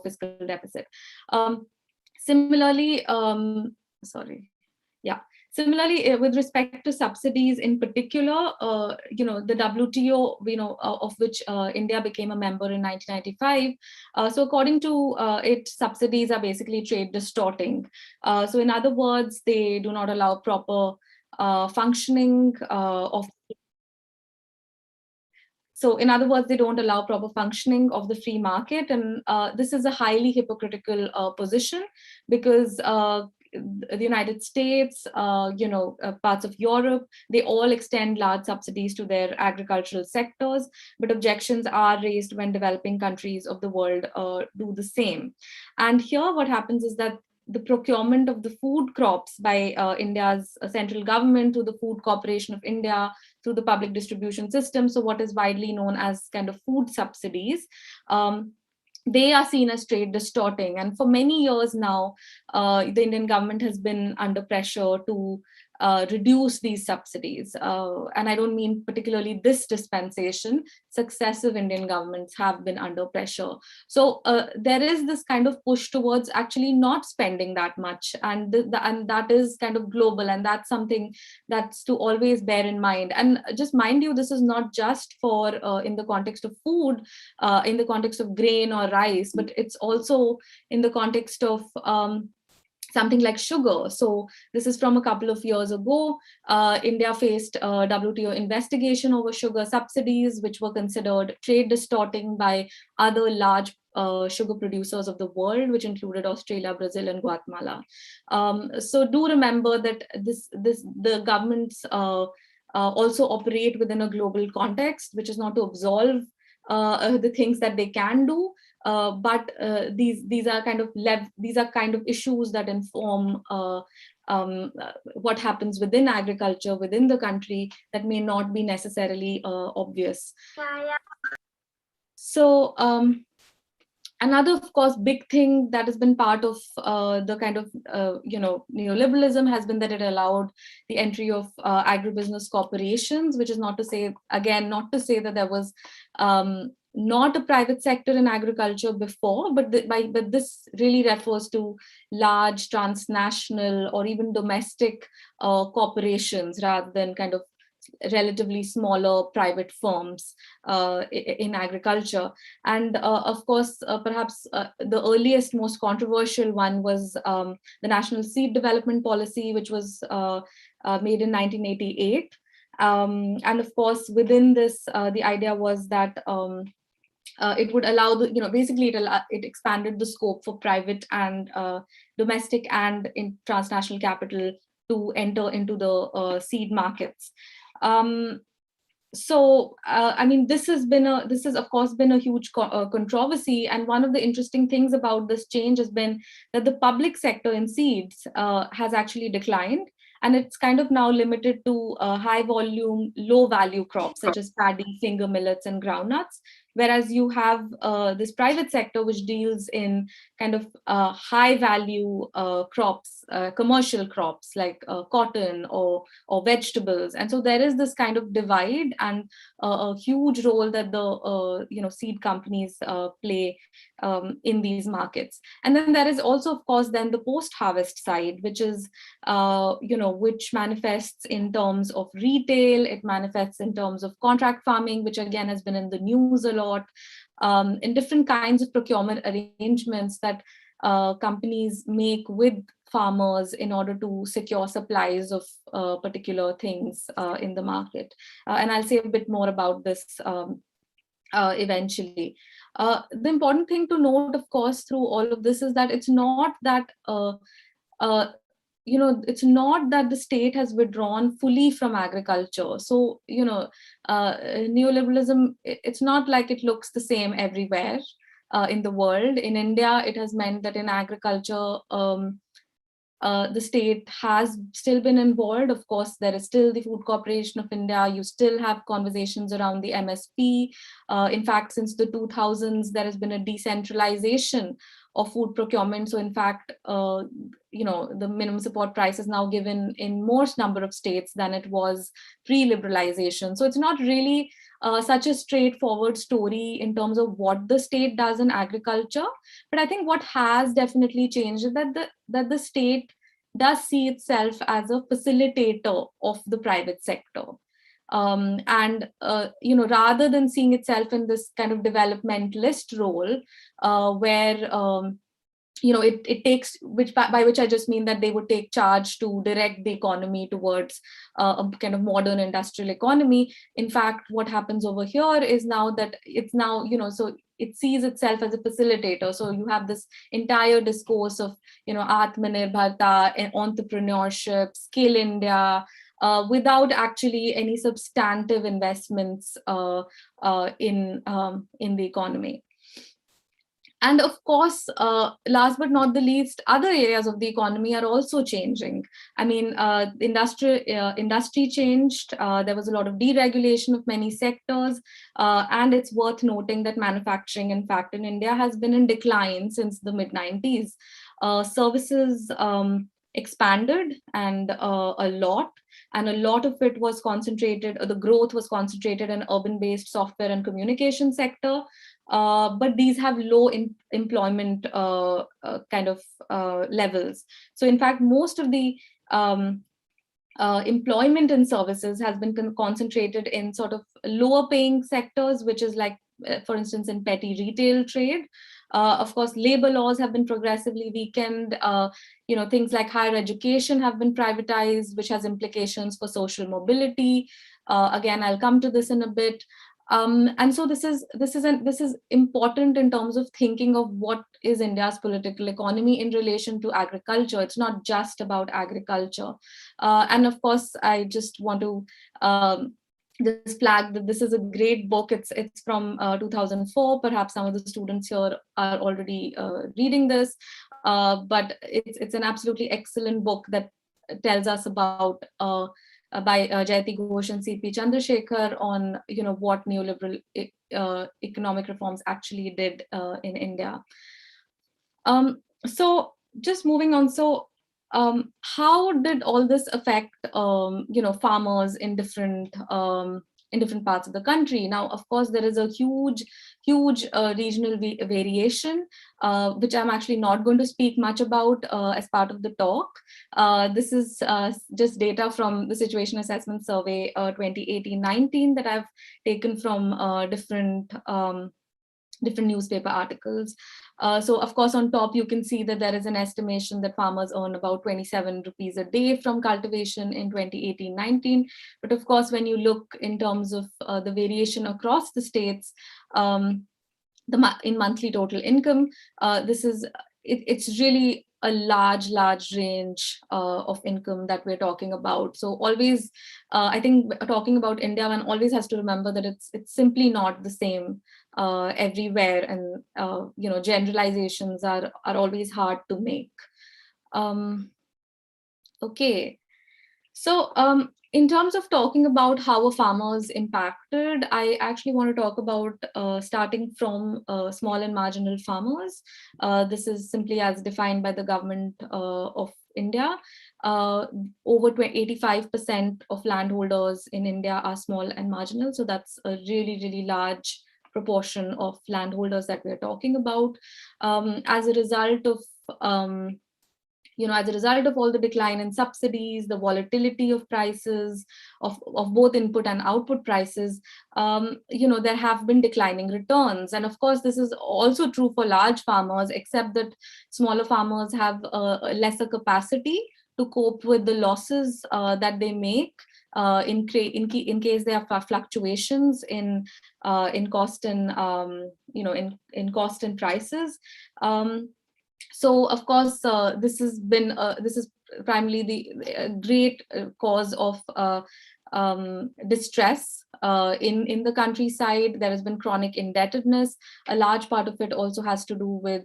fiscal deficit. Similarly, sorry. Yeah. Similarly, with respect to subsidies in particular, the WTO, of which India became a member in 1995. So according to it, subsidies are basically trade distorting. So in other words, they do not allow proper functioning of. So in other words, they don't allow proper functioning of the free market. And this is a highly hypocritical position, because the United States, parts of Europe, they all extend large subsidies to their agricultural sectors, but objections are raised when developing countries of the world do the same. And here what happens is that the procurement of the food crops by India's central government through the Food Corporation of India, through the public distribution system, so what is widely known as kind of food subsidies, they are seen as trade distorting. And for many years now, the Indian government has been under pressure to reduce these subsidies. And I don't mean particularly this dispensation, successive Indian governments have been under pressure. So there is this kind of push towards actually not spending that much. And that is kind of global. And that's something that's to always bear in mind. And just mind you, this is not just for in the context of food, in the context of grain or rice, but it's also in the context of something like sugar. So this is from a couple of years ago. India faced a WTO investigation over sugar subsidies, which were considered trade distorting by other large sugar producers of the world, which included Australia, Brazil, and Guatemala. So do remember that the governments also operate within a global context, which is not to absolve the things that they can do, but these are kind of issues that inform what happens within agriculture within the country that may not be necessarily obvious. So another, of course, big thing that has been part of the kind of neoliberalism has been that it allowed the entry of agribusiness corporations, which is not to say that there was not a private sector in agriculture before, but this really refers to large transnational or even domestic corporations rather than kind of relatively smaller private firms in agriculture. And of course, perhaps the earliest, most controversial one was the National Seed Development Policy, which was made in 1988. And of course, within this, the idea was that it would allow it expanded the scope for private and domestic and transnational capital to enter into the seed markets. So I mean, this has of course been a huge controversy, and one of the interesting things about this change has been that the public sector in seeds has actually declined, and it's kind of now limited to high volume, low value crops such as paddy, finger millets, and groundnuts. Whereas you have this private sector which deals in kind of high value crops, commercial crops like cotton or vegetables. And so there is this kind of divide and a huge role that the seed companies play in these markets. And then there is also, of course, then the post-harvest side, which is which manifests in terms of retail. It manifests in terms of contract farming, which again has been in the news a lot. In different kinds of procurement arrangements that companies make with farmers in order to secure supplies of particular things in the market. And I'll say a bit more about this eventually. The important thing to note, of course, through all of this is that it's not that it's not that the state has withdrawn fully from agriculture. So, neoliberalism, it's not like it looks the same everywhere in the world. In India, it has meant that in agriculture, the state has still been involved. Of course, there is still the Food Corporation of India. You still have conversations around the MSP. In fact, since the 2000s, there has been a decentralization of food procurement. So in fact, the minimum support price is now given in most number of states than it was pre-liberalization. So it's not really such a straightforward story in terms of what the state does in agriculture. But I think what has definitely changed is that the state does see itself as a facilitator of the private sector. And rather than seeing itself in this kind of developmentalist role, where it takes, which by which I just mean that they would take charge to direct the economy towards a kind of modern industrial economy. In fact, what happens over here is now that it's now, so it sees itself as a facilitator. So you have this entire discourse of, Atmanirbharta, entrepreneurship, Skill India, without actually any substantive investments in the economy. And of course, last but not the least, other areas of the economy are also changing. I mean, industry changed. There was a lot of deregulation of many sectors. And it's worth noting that manufacturing, in fact, in India has been in decline since the mid-90s. Services expanded and a lot. And a lot of it was concentrated, the growth was concentrated in urban-based software and communication sector. But these have low employment kind of levels. So in fact, most of the employment in services has been concentrated in sort of lower paying sectors, which is like, for instance, in petty retail trade. Of course, labor laws have been progressively weakened. Things like higher education have been privatized, which has implications for social mobility. Again, I'll come to this in a bit. And so this is important in terms of thinking of what is India's political economy in relation to agriculture. It's not just about agriculture. And of course, I just want to just flag that this is a great book. It's from 2004. Perhaps some of the students here are already reading this, but it's an absolutely excellent book that tells us about by Jayati Ghosh and C.P. Chandrasekhar on what neoliberal economic reforms actually did in India. So just moving on. So how did all this affect farmers in different parts of the country? Now, of course, there is a huge regional variation, which I'm actually not going to speak much about as part of the talk. This is just data from the Situation Assessment Survey 2018-19 that I've taken from different newspaper articles. So of course, on top, you can see that there is an estimation that farmers earn about 27 rupees a day from cultivation in 2018-19. But of course, when you look in terms of the variation across the states, in monthly total income, it's really a large range of income that we're talking about. So always, I think talking about India, one always has to remember that it's simply not the same everywhere, and generalizations are always hard to make. Okay, so in terms of talking about how a farmer is impacted, I actually want to talk about starting from small and marginal farmers. This is simply as defined by the government of India. Over 85% of landholders in India are small and marginal. So that's a really large proportion of landholders that we're talking about. As a result of all the decline in subsidies, the volatility of prices of both input and output prices, there have been declining returns. And of course, this is also true for large farmers, except that smaller farmers have a lesser capacity to cope with the losses that they make in case there are fluctuations in cost and in cost and prices. So of course, this is primarily the great cause of distress in the countryside. There has been chronic indebtedness. A large part of it also has to do with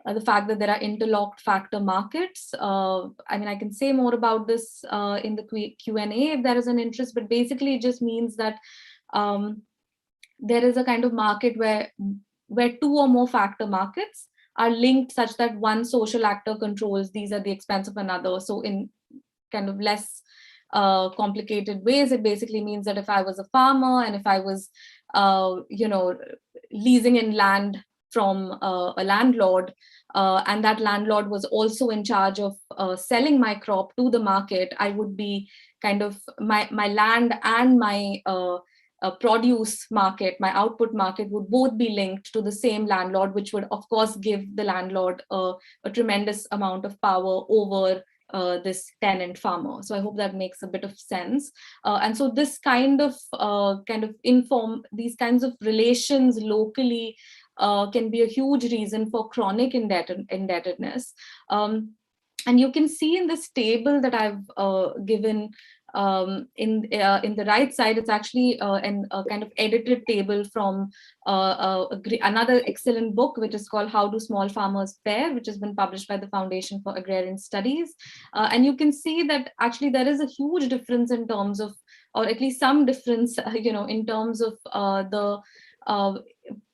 the fact that there are interlocked factor markets. I mean, I can say more about this in the Q&A if there is an interest, but basically it just means that there is a kind of market where two or more factor markets are linked such that one social actor controls these at the expense of another. So in kind of less complicated ways. It basically means that if I was a farmer and if I was, leasing in land from a landlord, and that landlord was also in charge of selling my crop to the market, I would be kind of my land and my produce market, my output market would both be linked to the same landlord, which would of course give the landlord a tremendous amount of power over this tenant farmer. So I hope that makes a bit of sense. And so this these kinds of relations locally can be a huge reason for chronic indebtedness. And you can see in this table that I've given in the right side, it's actually a kind of edited table from another excellent book, which is called How Do Small Farmers Fare, which has been published by the Foundation for Agrarian Studies. And you can see that actually there is a huge difference in terms of, or at least some difference, in terms of the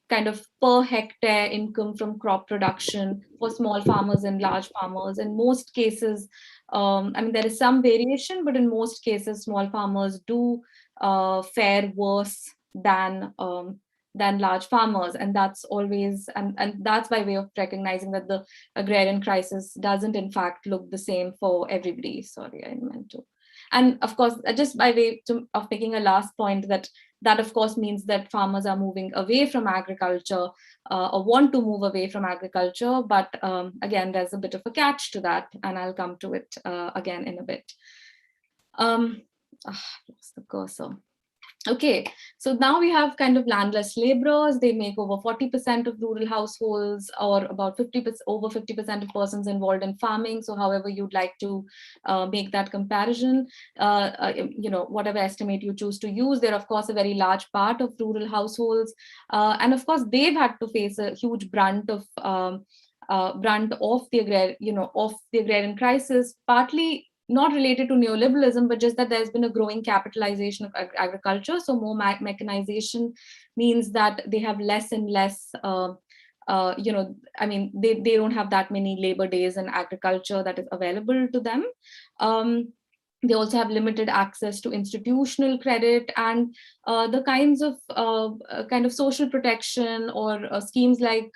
kind of per hectare income from crop production for small farmers and large farmers. In most cases, there is some variation, but in most cases, small farmers do fare worse than large farmers, and that's always and that's by way of recognizing that the agrarian crisis doesn't in fact look the same for everybody. Sorry, I meant to. And of course, just by way of making a last point, that of course means that farmers are moving away from agriculture or want to move away from agriculture. But again, there's a bit of a catch to that, and I'll come to it again in a bit. Lost the cursor. Okay, so now we have kind of landless laborers. They make over 40% of rural households, or about 50%, over 50% of persons involved in farming. So however you'd like to make that comparison, whatever estimate you choose to use, they're of course a very large part of rural households. And of course, they've had to face a huge brunt of the agrarian crisis, partly not related to neoliberalism, but just that there's been a growing capitalization of agriculture. So more mechanization means that they have less and less, they don't have that many labor days in agriculture that is available to them. They also have limited access to institutional credit, and the kinds of kind of social protection or schemes like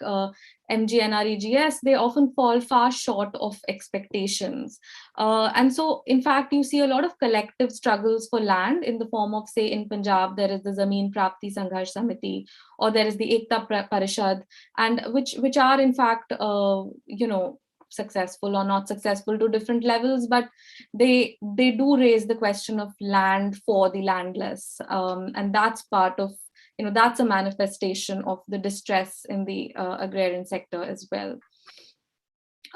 MGNREGS, they often fall far short of expectations. And so, in fact, you see a lot of collective struggles for land in the form of, say, in Punjab, there is the Zameen Prapti Sangharsh Samiti, or there is the Ekta Parishad, and which are in fact, successful or not successful to different levels, but they do raise the question of land for the landless, and that's part of, that's a manifestation of the distress in the agrarian sector as well.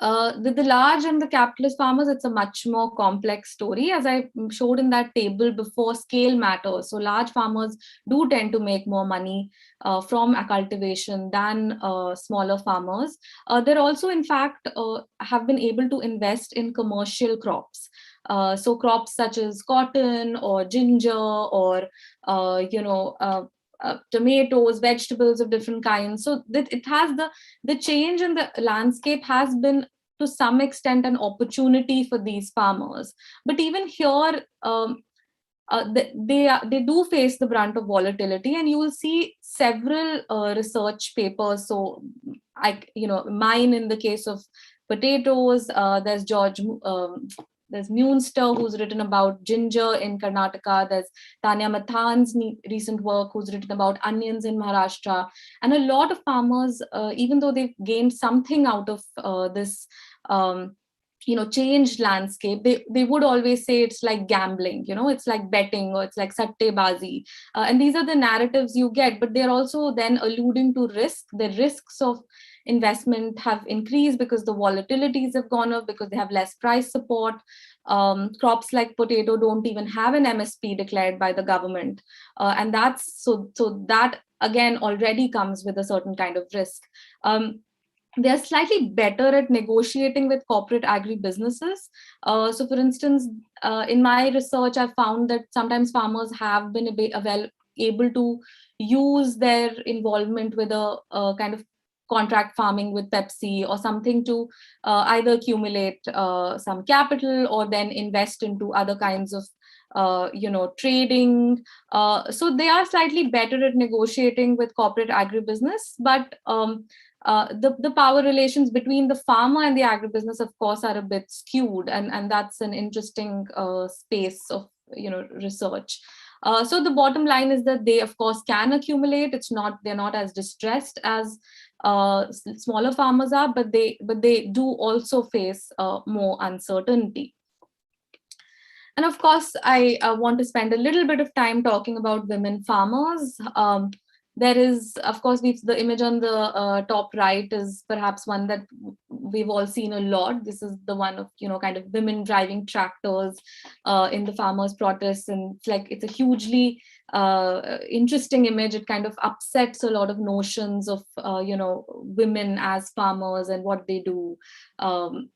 The large and the capitalist farmers, it's a much more complex story. As I showed in that table before, scale matters. So large farmers do tend to make more money from cultivation than smaller farmers. They're also, in fact, have been able to invest in commercial crops. So crops such as cotton or ginger or, tomatoes, vegetables of different kinds. So that it has the change in the landscape has been to some extent an opportunity for these farmers. But even here, they do face the brunt of volatility, and you will see several research papers. So mine in the case of potatoes, there's there's Munster, who's written about ginger in Karnataka. There's Tanya Mathan's recent work, who's written about onions in Maharashtra. And a lot of farmers, even though they've gained something out of this, changed landscape, they would always say it's like gambling, it's like betting, or it's like sattebazi. And these are the narratives you get, but they're also then alluding to risk. The risks of investment have increased because the volatilities have gone up, because they have less price support. Crops like potato don't even have an MSP declared by the government. And that's so that again already comes with a certain kind of risk. They're slightly better at negotiating with corporate agri-businesses. So for instance, in my research, I found that sometimes farmers have been able to use their involvement with a kind of contract farming with Pepsi or something to either accumulate some capital or then invest into other kinds of trading. So they are slightly better at negotiating with corporate agribusiness, but the power relations between the farmer and the agribusiness, of course, are a bit skewed, and that's an interesting space of research. So the bottom line is that they, of course, can accumulate. They're not as distressed as smaller farmers are, but they do also face more uncertainty. And of course, I want to spend a little bit of time talking about women farmers. There is, of course, the image on the top right is perhaps one that we've all seen a lot. This is the one of, kind of women driving tractors in the farmers' protests. And it's a hugely interesting image. It kind of upsets a lot of notions of, women as farmers and what they do. So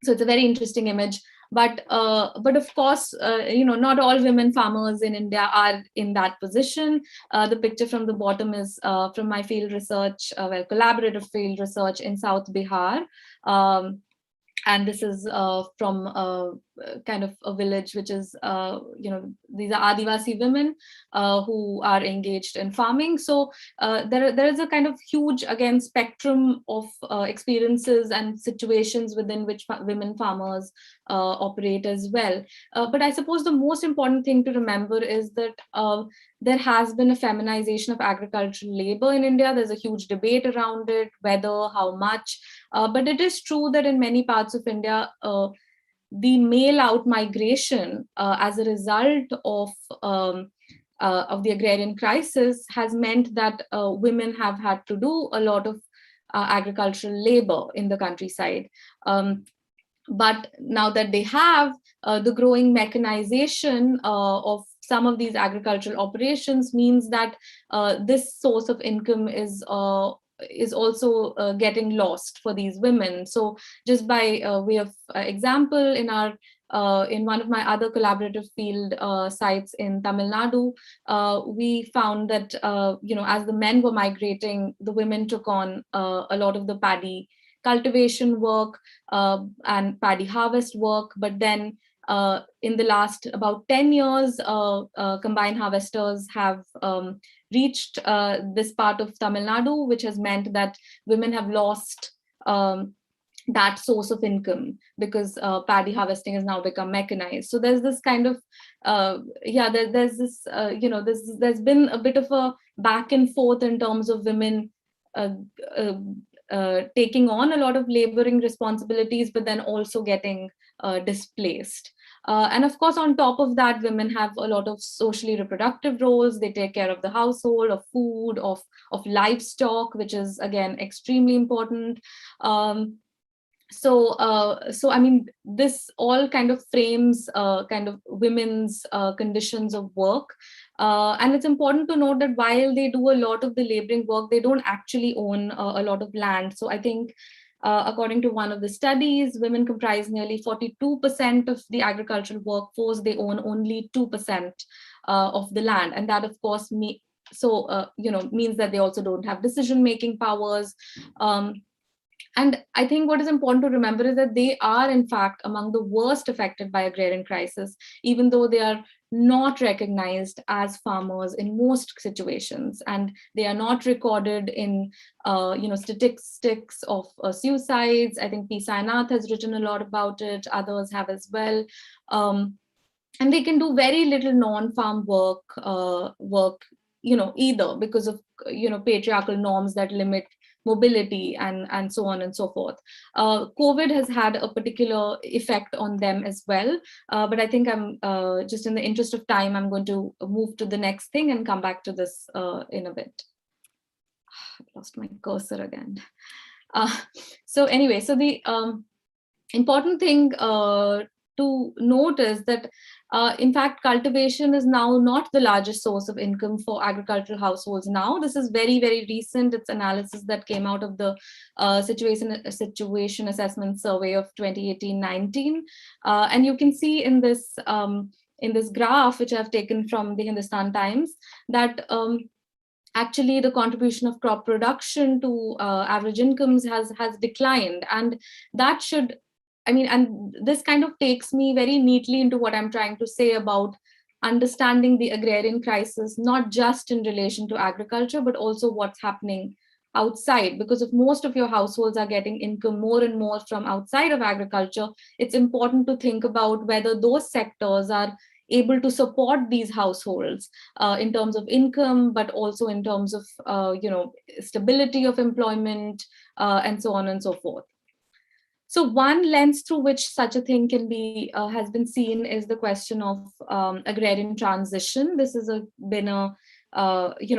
it's a very interesting image. But of course, not all women farmers in India are in that position. The picture from the bottom is from my field research, collaborative field research in South Bihar. And this is from kind of a village which is, these are Adivasi women who are engaged in farming. So there is a kind of huge, again, spectrum of experiences and situations within which women farmers operate as well. But I suppose the most important thing to remember is that there has been a feminization of agricultural labor in India. There's a huge debate around it, whether, how much. But it is true that in many parts of India, the male out migration as a result of the agrarian crisis has meant that women have had to do a lot of agricultural labor in the countryside. But now that they have the growing mechanization of some of these agricultural operations means that this source of income is also getting lost for these women. So just by way of example, in one of my other collaborative field sites in Tamil Nadu, we found that as the men were migrating, the women took on a lot of the paddy cultivation work and paddy harvest work. But then in the last about 10 years, combined harvesters have reached this part of Tamil Nadu, which has meant that women have lost that source of income because paddy harvesting has now become mechanized. So there's this kind of, there's this, there's been a bit of a back and forth in terms of women taking on a lot of laboring responsibilities, but then also getting displaced. And of course, on top of that, women have a lot of socially reproductive roles. They take care of the household, of food, of livestock, which is, again, extremely important. So I mean, this all kind of frames kind of women's conditions of work. And it's important to note that while they do a lot of the laboring work, they don't actually own a lot of land. So I think according to one of the studies, women comprise nearly 42% of the agricultural workforce. They own only 2% of the land. And that, of course, means that they also don't have decision-making powers. And I think what is important to remember is that they are, in fact, among the worst affected by agrarian crisis, even though they are not recognized as farmers in most situations, and they are not recorded in, statistics of suicides. I think P. Sainath has written a lot about it. Others have as well. And they can do very little non-farm work, either because of, patriarchal norms that limit mobility and so on and so forth. COVID has had a particular effect on them as well. But I think I'm just in the interest of time, I'm going to move to the next thing and come back to this in a bit. I lost my cursor again. So anyway, so the important thing to note is that, in fact, cultivation is now not the largest source of income for agricultural households now. This is very, very recent. It's analysis that came out of the situation assessment survey of 2018-19. And you can see in this graph, which I've taken from the Hindustan Times, that actually the contribution of crop production to average incomes has declined. And that should, and this kind of takes me very neatly into what I'm trying to say about understanding the agrarian crisis, not just in relation to agriculture, but also what's happening outside. Because if most of your households are getting income more and more from outside of agriculture, it's important to think about whether those sectors are able to support these households in terms of income, but also in terms of stability of employment, and so on and so forth. So one lens through which such a thing can be has been seen is the question of agrarian transition. This has been a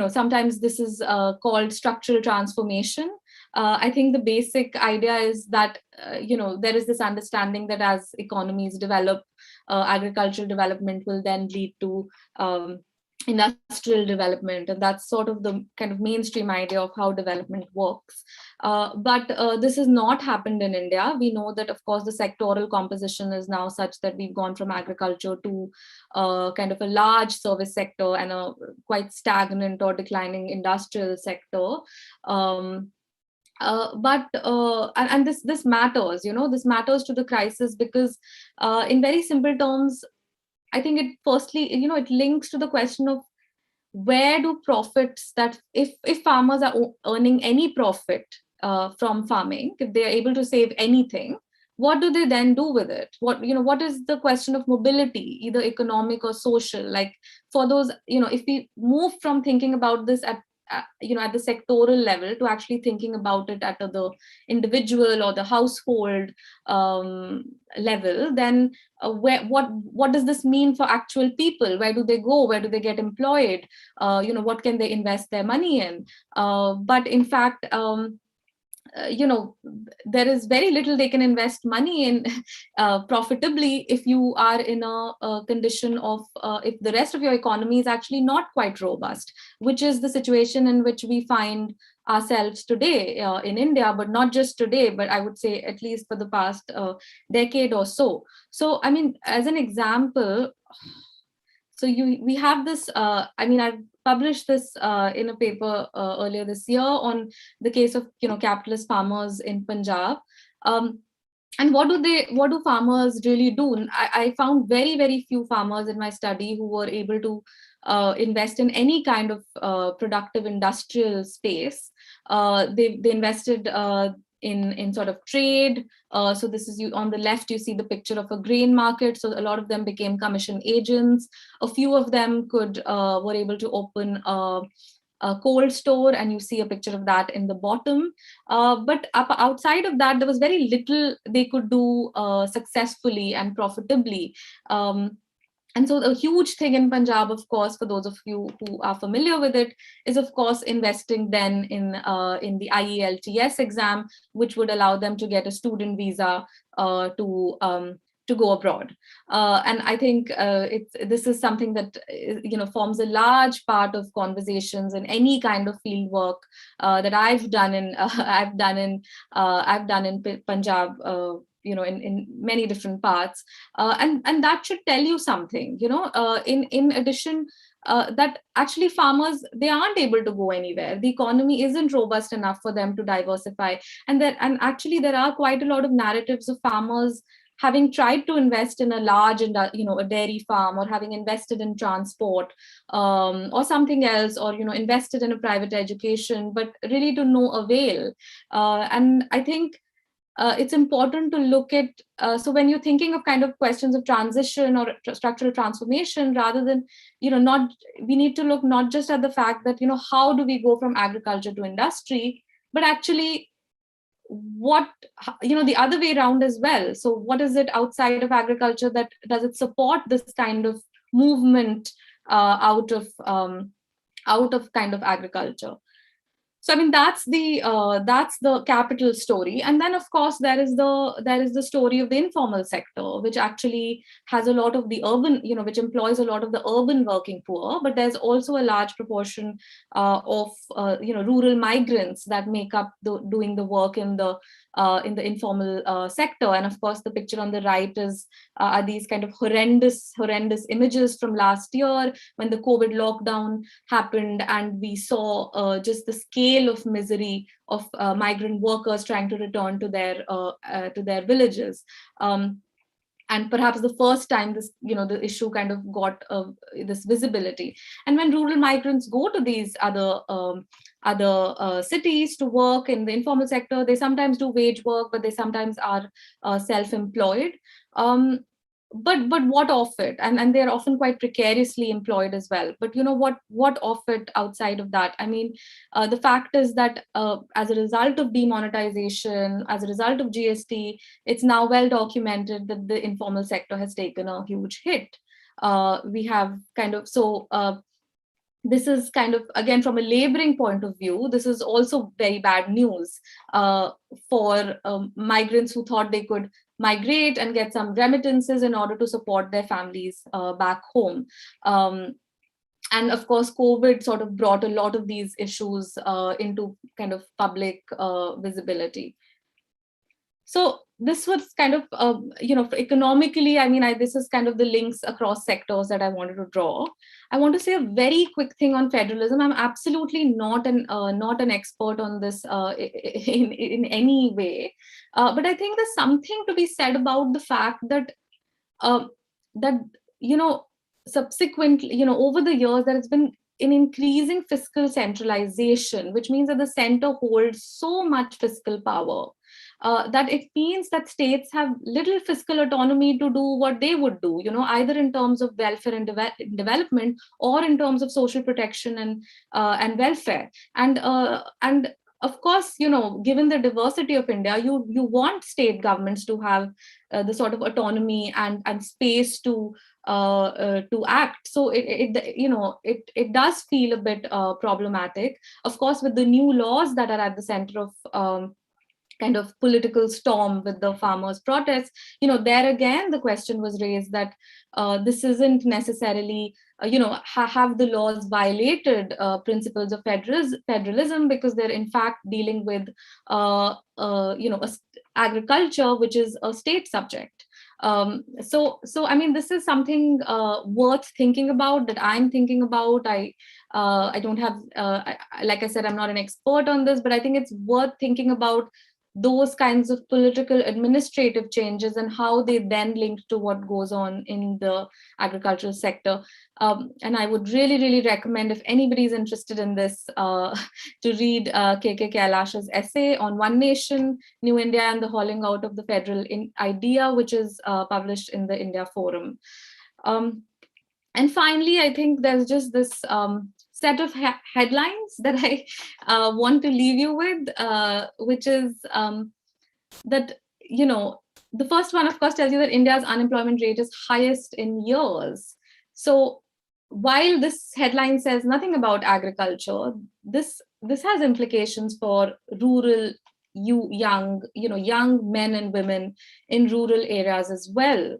sometimes this is called structural transformation. I think the basic idea is that there is this understanding that as economies develop, agricultural development will then lead to industrial development, and that's sort of the kind of mainstream idea of how development works. But this has not happened in India. We know that, of course, the sectoral composition is now such that we've gone from agriculture to kind of a large service sector and a quite stagnant or declining industrial sector. And this matters, this matters to the crisis because, in very simple terms, I think it firstly, it links to the question of where do profits that if farmers are earning any profit from farming, if they are able to save anything, what do they then do with it? What is the question of mobility, either economic or social? Like for those, if we move from thinking about this at the sectoral level to actually thinking about it at the individual or the household level, then what does this mean for actual people? Where do they go? Where do they get employed? What can they invest their money in? But in fact, there is very little they can invest money in profitably if you are in a condition of if the rest of your economy is actually not quite robust, which is the situation in which we find ourselves today in India, but not just today, but I would say at least for the past decade or so. So, I mean, as an example, so we have this, I've published this in a paper earlier this year on the case of, capitalist farmers in Punjab. And what do farmers really do? I found very, very few farmers in my study who were able to invest in any kind of productive industrial space. They invested in sort of trade. So this is on the left, you see the picture of a grain market. So a lot of them became commission agents. A few of them were able to open a cold store, and you see a picture of that in the bottom. But outside of that, there was very little they could do successfully and profitably. And so the huge thing in Punjab, of course, for those of you who are familiar with it, is of course investing then in the IELTS exam, which would allow them to get a student visa to go abroad. And I think this is something that forms a large part of conversations in any kind of field work that I've done in Punjab. In many different parts, and that should tell you something. In addition, that actually farmers, they aren't able to go anywhere. The economy isn't robust enough for them to diversify, and actually there are quite a lot of narratives of farmers having tried to invest in a large, a dairy farm, or having invested in transport, or something else, or invested in a private education, but really to no avail. And I think it's important to look at, so when you're thinking of kind of questions of transition or structural transformation, rather than, we need to look not just at the fact that, how do we go from agriculture to industry, but actually what, the other way around as well. So what is it outside of agriculture that does it support this kind of movement out of kind of agriculture? So I mean that's the capital story, and then of course there is the story of the informal sector, which actually has a lot of the urban, which employs a lot of the urban working poor, but there's also a large proportion of rural migrants that make up doing the work in the informal sector. And of course, the picture on the right are these kind of horrendous images from last year when the COVID lockdown happened, and we saw just the scale of misery of migrant workers trying to return to their villages. and perhaps the first time this, the issue kind of got this visibility. And when rural migrants go to these other cities to work in the informal sector, they sometimes do wage work, but they sometimes are self-employed. But what of it? And they're often quite precariously employed as well. But what of it outside of that? I mean, the fact is that as a result of demonetization, as a result of GST, it's now well documented that the informal sector has taken a huge hit. We have kind of this is kind of, again, from a laboring point of view, this is also very bad news for migrants who thought they could migrate and get some remittances in order to support their families back home. And of course, COVID sort of brought a lot of these issues into kind of public visibility. So this was kind of, economically, I mean, this is kind of the links across sectors that I wanted to draw. I want to say a very quick thing on federalism. I'm absolutely not an expert on this in any way, but I think there's something to be said about the fact that subsequently, over the years, there has been an increasing fiscal centralization, which means that the center holds so much fiscal power that it means that states have little fiscal autonomy to do what they would do, either in terms of welfare and development, or in terms of social protection and welfare. And of course, given the diversity of India, you want state governments to have the sort of autonomy and space to act. So it does feel a bit problematic. Of course, with the new laws that are at the center of kind of political storm with the farmers' protests, there again the question was raised that this isn't necessarily, have the laws violated principles of federalism, because they're in fact dealing with, agriculture, which is a state subject. So I mean, this is something worth thinking about, that I'm thinking about. I don't have, like I said, I'm not an expert on this, but I think it's worth thinking about those kinds of political administrative changes and how they then link to what goes on in the agricultural sector. And I would really, really recommend, if anybody's interested in this, to read K.K. Kailash's essay on One Nation, New India and the Hollowing Out of the Federal Idea, which is published in the India Forum. And finally, I think there's just this set of headlines that I want to leave you with, which is that, the first one, of course, tells you that India's unemployment rate is highest in years. So while this headline says nothing about agriculture, this has implications for rural young men and women in rural areas as well.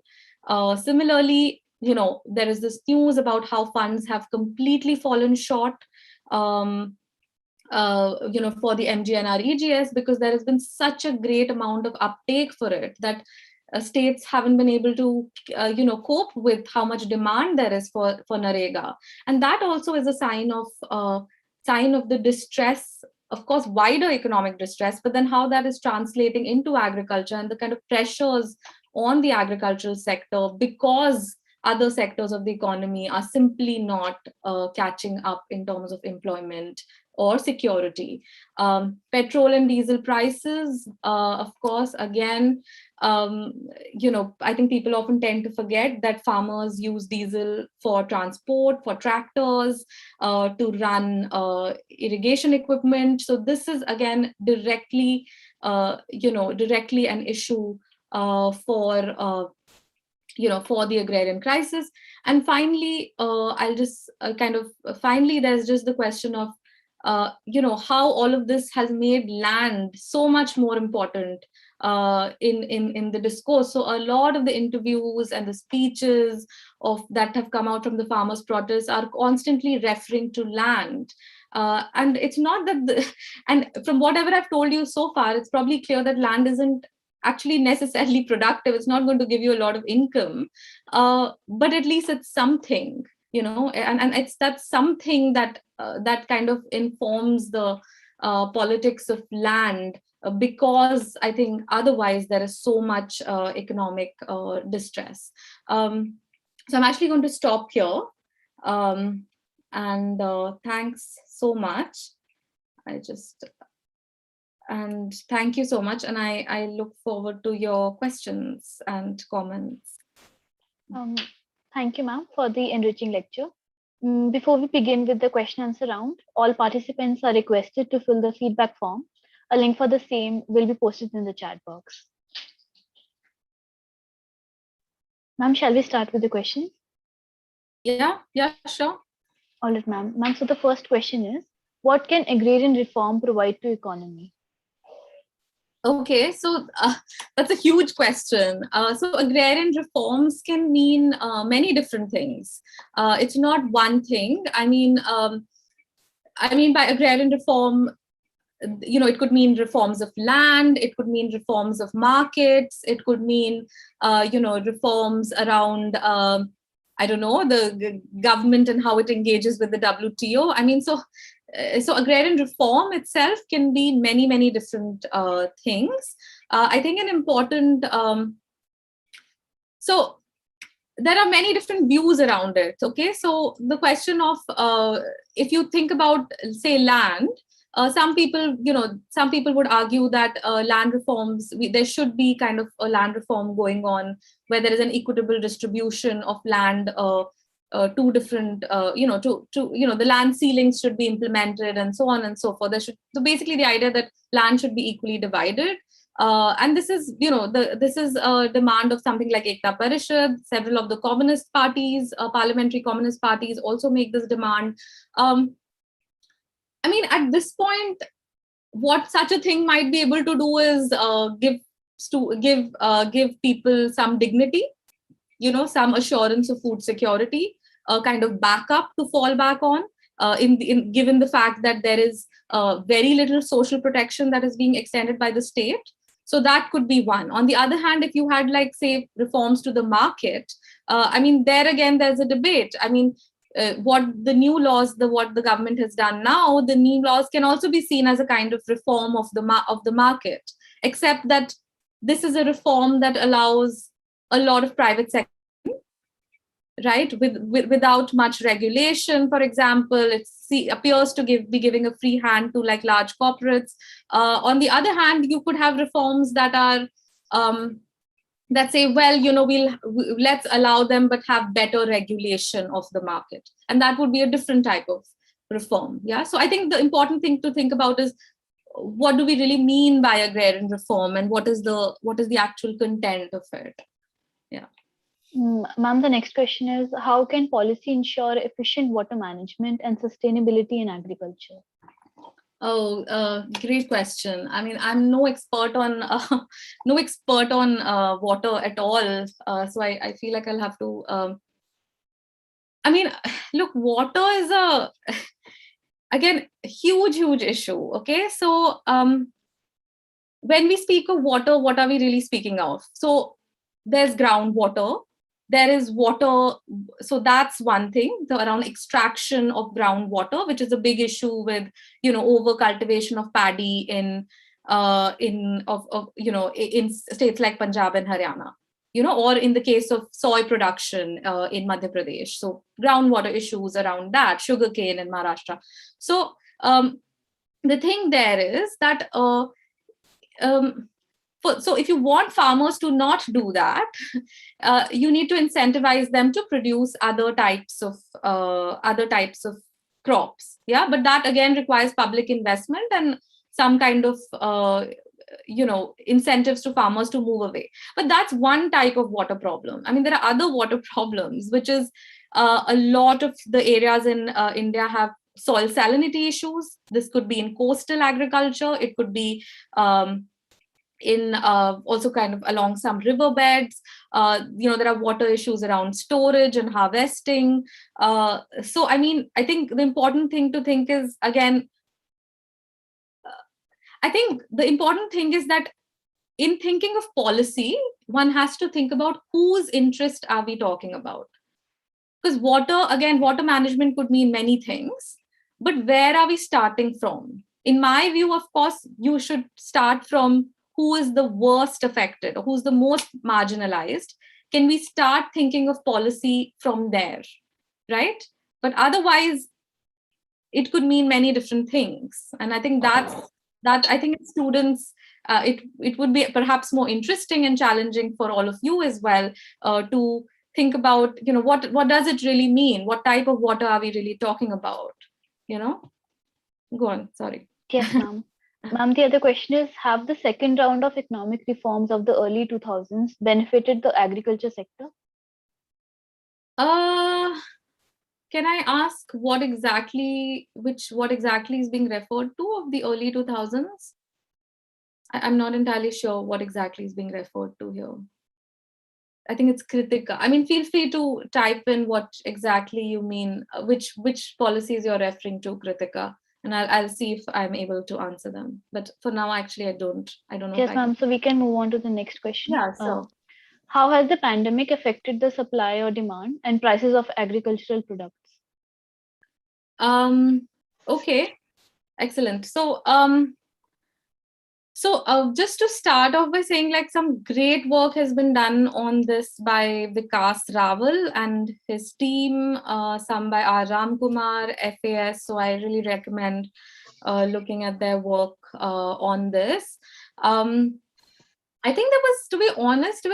Similarly, there is this news about how funds have completely fallen short, for the MGNREGS, because there has been such a great amount of uptake for it that states haven't been able to, cope with how much demand there is for Narega. And that also is a sign of the distress, of course, wider economic distress, but then how that is translating into agriculture and the kind of pressures on the agricultural sector, because other sectors of the economy are simply not catching up in terms of employment or security. Petrol and diesel prices, of course, again, I think people often tend to forget that farmers use diesel for transport, for tractors, to run irrigation equipment. So this is, again, directly an issue for the agrarian crisis. And finally, I'll just there's just the question of, how all of this has made land so much more important in the discourse. So a lot of the interviews and the speeches that have come out from the farmers' protests are constantly referring to land. And it's not that and from whatever I've told you so far, it's probably clear that land isn't actually necessarily productive. It's not going to give you a lot of income, but at least it's something, and that's something that kind of informs the politics of land because I think otherwise there is so much economic distress. So I'm actually going to stop here. And thanks so much. And thank you so much. And I look forward to your questions and comments. Thank you, ma'am, for the enriching lecture. Before we begin with the question answer round, all participants are requested to fill the feedback form. A link for the same will be posted in the chat box. Ma'am, shall we start with the questions? Yeah, sure. All right, ma'am. Ma'am, so the first question is, what can agrarian reform provide to economy? Okay, so that's a huge question. So agrarian reforms can mean many different things. It's not one thing. I mean, by agrarian reform, it could mean reforms of land, it could mean reforms of markets, it could mean, reforms around, I don't know, the government and how it engages with the WTO. I mean, so agrarian reform itself can be many, many different things. I think an important, so there are many different views around it. Okay, so the question of if you think about, say, land, some people would argue that land reforms, there should be kind of a land reform going on where there is an equitable distribution of land to different, the land ceilings should be implemented and so on and so forth. So basically the idea that land should be equally divided. And this is, this is a demand of something like Ekta Parishad. Several of the communist parties, parliamentary communist parties, also make this demand. I mean, at this point, what such a thing might be able to do is give people some dignity, some assurance of food security, a kind of backup to fall back on, given the fact that there is very little social protection that is being extended by the state. So that could be one. On the other hand, if you had, like, say, reforms to the market, I mean, there again, there's a debate. I mean, what the new laws, what the government has done now, the new laws can also be seen as a kind of reform of the market, except that this is a reform that allows a lot of private sector, right, without much regulation. For example, it appears to be giving a free hand to, like, large corporates. On the other hand, you could have reforms that are that say, well, let's allow them, but have better regulation of the market, and that would be a different type of reform. Yeah. So I think the important thing to think about is, what do we really mean by agrarian reform, and what is the actual content of it? Yeah. Ma'am, the next question is, how can policy ensure efficient water management and sustainability in agriculture? Oh, great question. I mean, I'm no expert on water at all. So I feel like I'll have to. I mean, look, water is again, huge issue. Okay, so when we speak of water, what are we really speaking of? So there's groundwater. There is water, so that's one thing, around extraction of groundwater, which is a big issue with, over cultivation of paddy in states like Punjab and Haryana, or in the case of soy production in Madhya Pradesh. So groundwater issues around that, sugarcane in Maharashtra. So the thing there is that so if you want farmers to not do that, you need to incentivize them to produce other types of crops. Yeah, but that again requires public investment and some kind of incentives to farmers to move away. But that's one type of water problem. I mean, there are other water problems, which is a lot of the areas in India have soil salinity issues. This could be in coastal agriculture. It could be in also kind of along some riverbeds. There are water issues around storage and harvesting. So, I mean, I think the important thing to think is, again, I think the important thing is that in thinking of policy, one has to think about whose interest are we talking about. Because water management could mean many things, but where are we starting from? in my view, of course, you should start from who is the worst affected or who's the most marginalized. Can we start thinking of policy from there, right? But otherwise, it could mean many different things. And I think that I think students, it would be perhaps more interesting and challenging for all of you as well, to think about, what does it really mean? What type of water are we really talking about? Go on, sorry. Yes, ma'am. Ma'am, the other question is, have the second round of economic reforms of the early 2000s benefited the agriculture sector? Can I ask what exactly is being referred to of the early 2000s? I'm not entirely sure what exactly is being referred to here. I think it's Kritika. I mean, feel free to type in what exactly you mean, which policies you're referring to, Kritika, and I'll see if I'm able to answer them. But for now, actually, I don't know. Yes, ma'am. So we can move on to the next question. Yeah, so how has the pandemic affected the supply or demand and prices of agricultural products? Okay, excellent. So just to start off by saying, like, some great work has been done on this by Vikas Raval and his team, some by R. Ramkumar, FAS. So I really recommend looking at their work on this. I think there was, to be honest,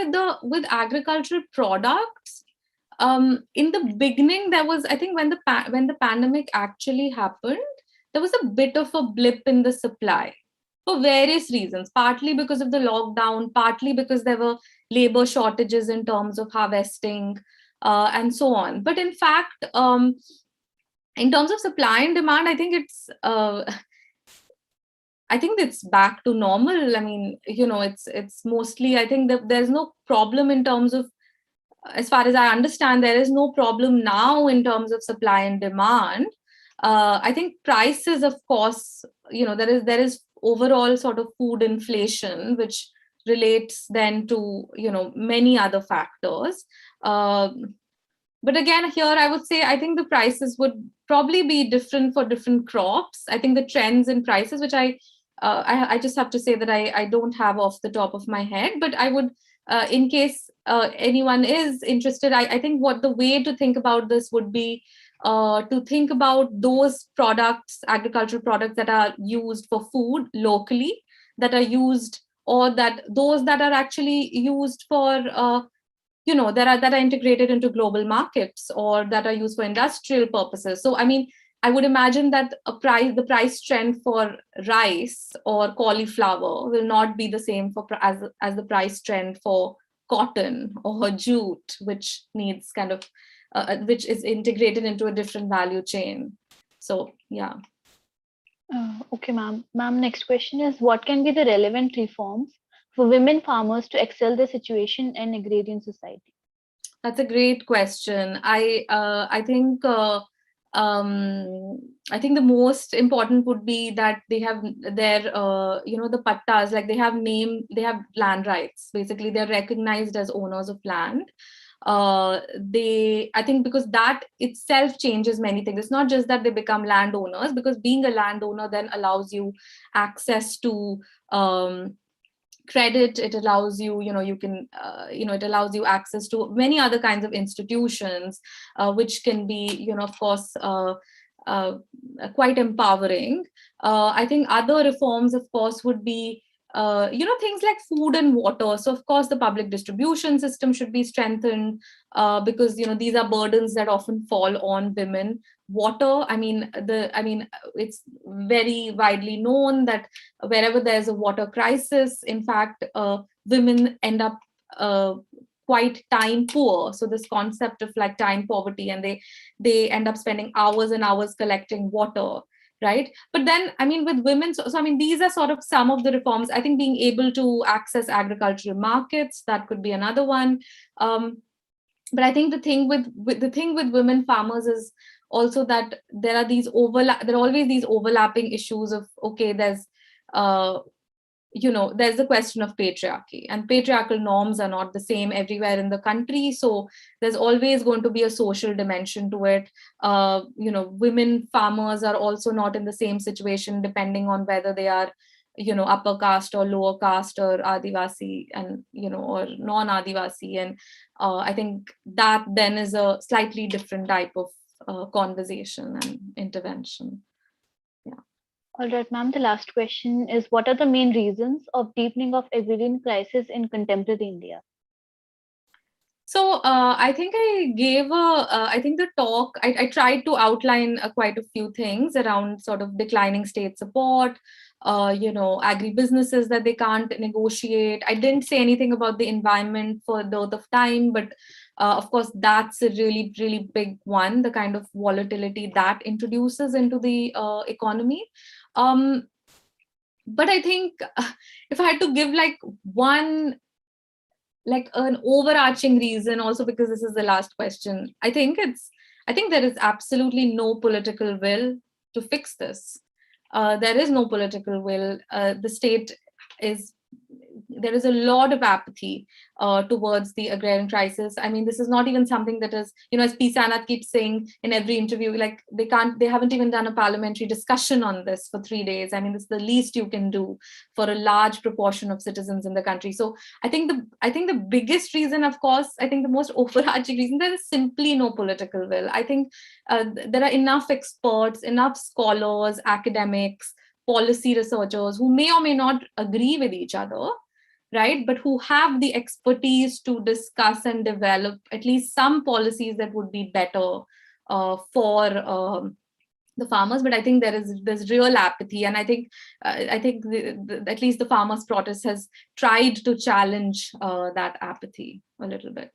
with agricultural products, in the beginning, there was, I think, when the pandemic actually happened, there was a bit of a blip in the supply for various reasons, partly because of the lockdown, partly because there were labor shortages in terms of harvesting, and so on. But in fact, in terms of supply and demand, I think it's back to normal. I mean, it's mostly, I think that there's no problem in terms of, as far as I understand, there is no problem now in terms of supply and demand. I think prices, of course, there is overall sort of food inflation, which relates then to, many other factors. But again, here I would say, I think the prices would probably be different for different crops. I think the trends in prices, which I just have to say that I don't have off the top of my head, but I would, in case anyone is interested, I think what the way to think about this would be to think about those products, agricultural products that are used for food locally, that are used, or that those that are actually used for, that are integrated into global markets, or that are used for industrial purposes. So, I mean, I would imagine that the price trend for rice or cauliflower will not be the same as the price trend for cotton or jute, which needs kind of, which is integrated into a different value chain. So, yeah. Okay, ma'am. Ma'am, next question is, what can be the relevant reforms for women farmers to excel their situation in agrarian society? That's a great question. I think the most important would be that they have their the pattas, like they have land rights. Basically, they're recognized as owners of land. I think, because that itself changes many things. It's not just that they become landowners, because being a landowner then allows you access to credit. It allows you, it allows you access to many other kinds of institutions, which can be, of course, quite empowering. I think other reforms, of course, would be, things like food and water. So, of course, the public distribution system should be strengthened, because, these are burdens that often fall on women. Water, it's very widely known that wherever there's a water crisis, in fact, women end up quite time poor. So this concept of like time poverty, and they end up spending hours and hours collecting water, right? But then, I mean, with women, so I mean, these are sort of some of the reforms. I think being able to access agricultural markets, that could be another one. But I think the thing with women farmers is also that there are always these overlapping issues of, okay, there's there's the question of patriarchy, and patriarchal norms are not the same everywhere in the country. So there's always going to be a social dimension to it. Women farmers are also not in the same situation, depending on whether they are, upper caste or lower caste, or Adivasi, and, or non-Adivasi. And I think that then is a slightly different type of conversation and intervention. All right, ma'am. The last question is, what are the main reasons of deepening of agrarian crisis in contemporary India? So I think I gave I think the talk, I tried to outline quite a few things around sort of declining state support, agribusinesses that they can't negotiate. I didn't say anything about the environment for dearth of time, but of course, that's a really, really big one, the kind of volatility that introduces into the economy. But I think if I had to give like an overarching reason, also because this is the last question, I think there is absolutely no political will to fix this. There is no political will. The state is There is a lot of apathy towards the agrarian crisis. I mean, this is not even something that is, as P. Sanath keeps saying in every interview, like they haven't even done a parliamentary discussion on this for 3 days. I mean, this is the least you can do for a large proportion of citizens in the country. So I think the biggest reason, of course, I think the most overarching reason, there is simply no political will. I think there are enough experts, enough scholars, academics, policy researchers who may or may not agree with each other, right? But who have the expertise to discuss and develop at least some policies that would be better for the farmers. But I think there's real apathy, and I think at least the farmers' protest has tried to challenge that apathy a little bit.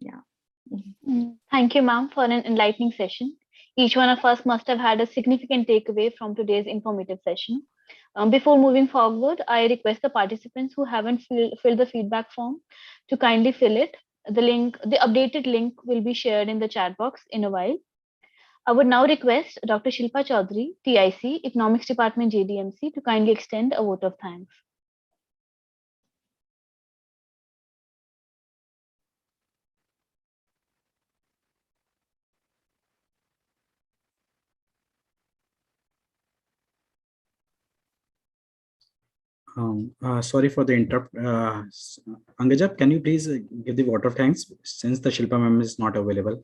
Yeah. Thank you, ma'am, for an enlightening session. Each one of us must have had a significant takeaway from today's informative session. Before moving forward, I request the participants who haven't filled the feedback form to kindly fill it. The updated link will be shared in the chat box in a while. I would now request Dr. Shilpa Chaudhary, TIC, Economics Department, JDMC, to kindly extend a vote of thanks. Sorry for the interrupt. Angajap, can you please give the vote of thanks since the Shilpa ma'am is not available?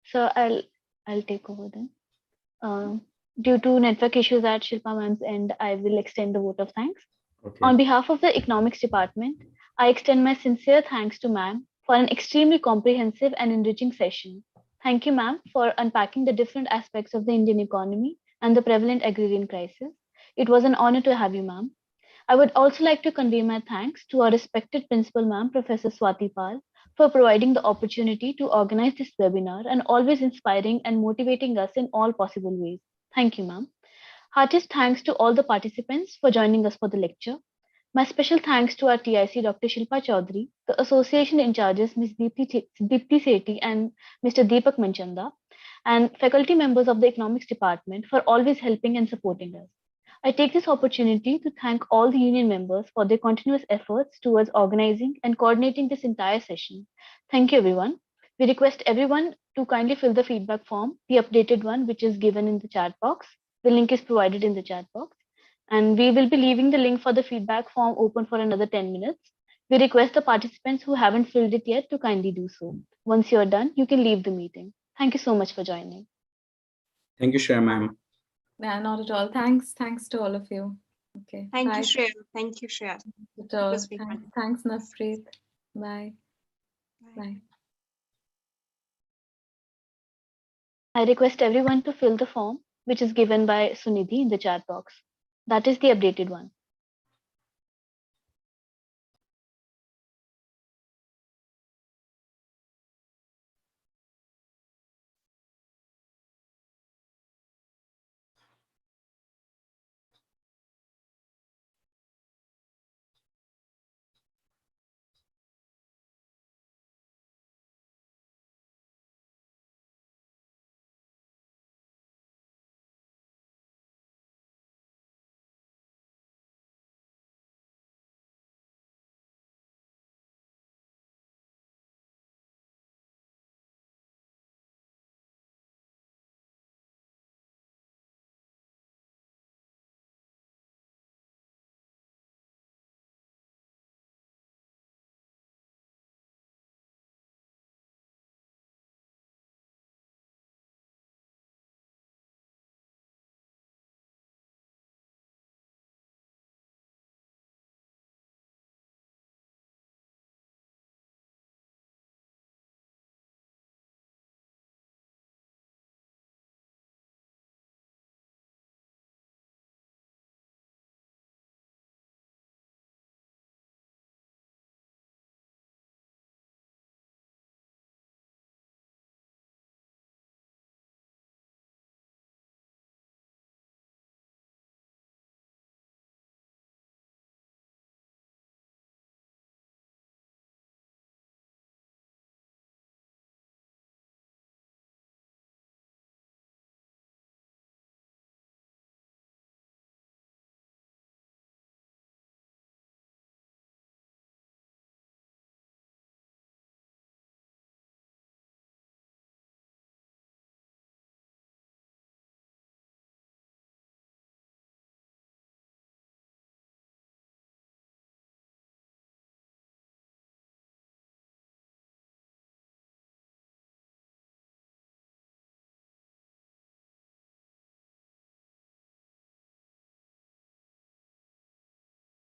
So I'll take over then. Due to network issues at Shilpa ma'am's end, I will extend the vote of thanks. Okay. On behalf of the Economics Department, I extend my sincere thanks to ma'am for an extremely comprehensive and enriching session. Thank you, ma'am, for unpacking the different aspects of the Indian economy and the prevalent agrarian crisis. It was an honor to have you, ma'am. I would also like to convey my thanks to our respected principal, ma'am, Professor Swati Pal, for providing the opportunity to organize this webinar and always inspiring and motivating us in all possible ways. Thank you, ma'am. Heartiest thanks to all the participants for joining us for the lecture. My special thanks to our TIC, Dr. Shilpa Chaudhary, the association in charges, Ms. Deepti Sethi and Mr. Deepak Manchanda, and faculty members of the Economics Department for always helping and supporting us. I take this opportunity to thank all the union members for their continuous efforts towards organizing and coordinating this entire session. Thank you, everyone. We request everyone to kindly fill the feedback form, the updated one, which is given in the chat box. The link is provided in the chat box. And we will be leaving the link for the feedback form open for another 10 minutes. We request the participants who haven't filled it yet to kindly do so. Once you're done, you can leave the meeting. Thank you so much for joining. Thank you, Shreya ma'am. Yeah, not at all. Thanks to all of you. Okay. Thank bye. you, Shreya. Thank you, Shreya. Thanks, Navpreet. Bye. Bye. I request everyone to fill the form, which is given by Sunidhi in the chat box. That is the updated one.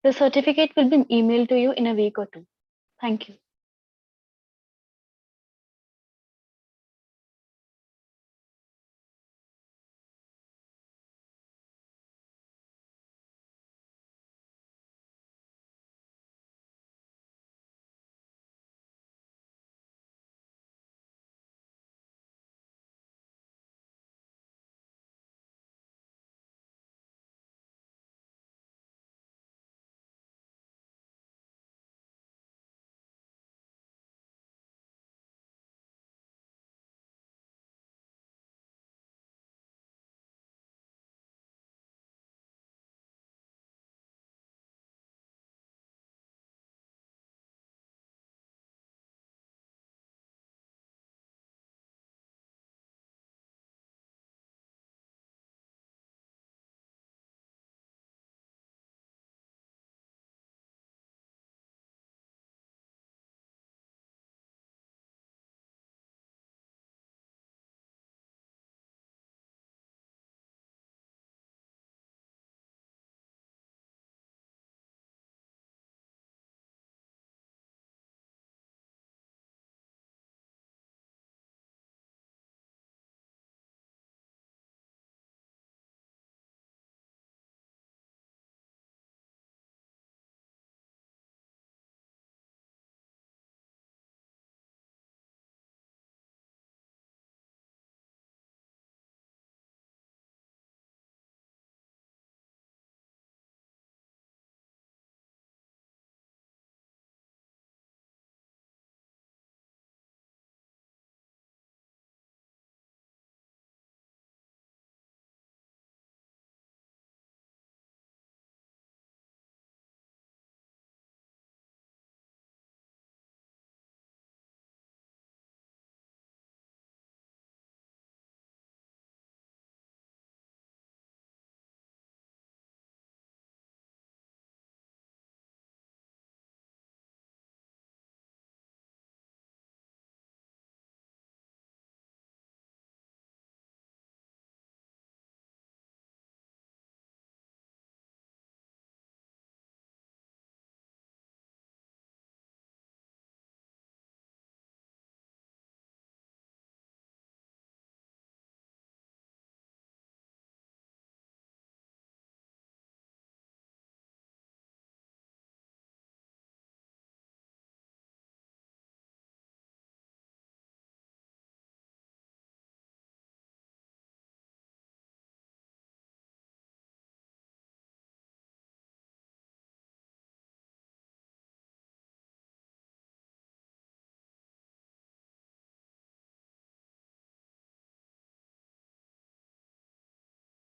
The certificate will be emailed to you in a week or two. Thank you.